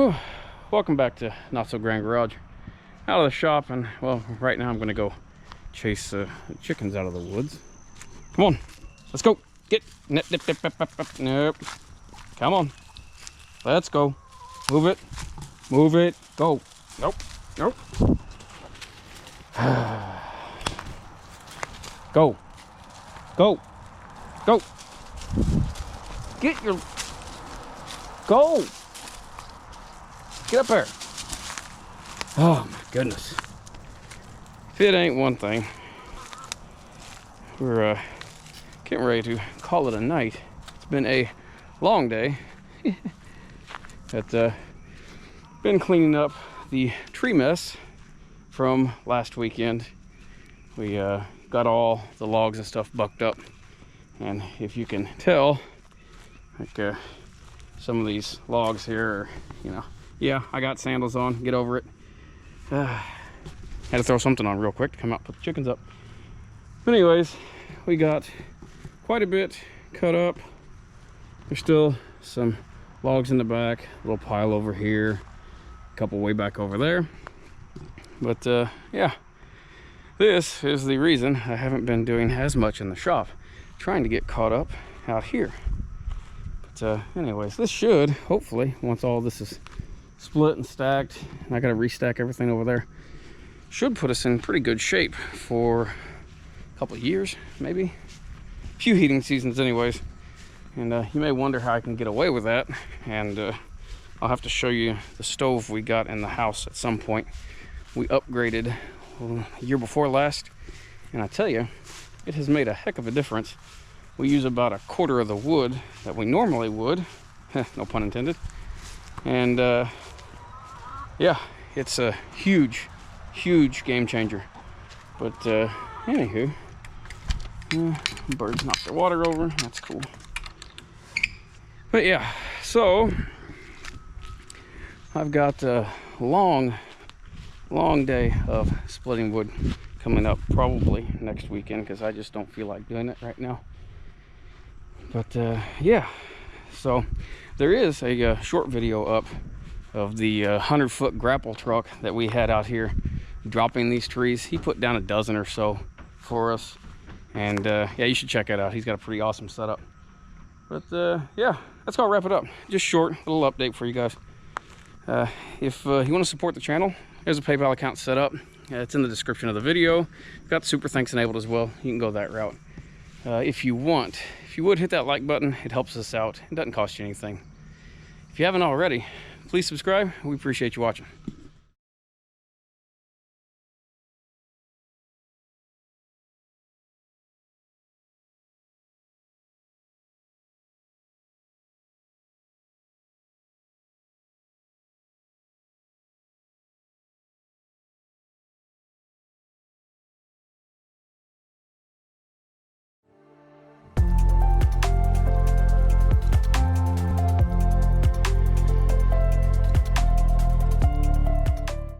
Whew. Welcome back to Not So Grand Garage. Out of the shop, and well, right now I'm gonna go chase chickens out of the woods. Come on, let's go. Get nip, nip, nip, nip, nip, nip. Nope. Come on, let's go. Move it, move it. Go. Nope, nope. Go, go, go. Get your. Go. Get up there. Oh my goodness. If it ain't one thing, we're getting ready to call it a night. It's been a long day. Been cleaning up the tree mess from last weekend. We got all the logs and stuff bucked up, and if you can tell, like some of these logs here are, you know, yeah, I got sandals on, get over it. Had to throw something on real quick to come out and put the chickens up. But anyways, we got quite a bit cut up. There's still some logs in the back, a little pile over here, a couple way back over there. But yeah, this is the reason I haven't been doing as much in the shop, trying to get caught up out here. But anyways, this should, hopefully, once all this is split and stacked, and I gotta restack everything over there, should put us in pretty good shape for a couple of years, maybe a few heating seasons anyways. And you may wonder how I can get away with that, and I'll have to show you the stove we got in the house at some point. We upgraded a year before last, and I tell you, it has made a heck of a difference. We use about a quarter of the wood that we normally would, no pun intended. And yeah, it's a huge game changer. But anywho, birds knocked their water over, that's cool. But yeah, so I've got a long day of splitting wood coming up, probably next weekend, because I just don't feel like doing it right now. But yeah, so there is a short video up of the 100-foot grapple truck that we had out here dropping these trees. He put down a dozen or so for us, and yeah, you should check it out. He's got a pretty awesome setup. But yeah, that's gonna wrap it up. Just short little update for you guys. If you want to support the channel, there's a PayPal account set up. It's in the description of the video. We've got SuperThanks enabled as well. You can go that route. If you would hit that like button, it helps us out. It doesn't cost you anything. If you haven't already, please subscribe. We appreciate you watching.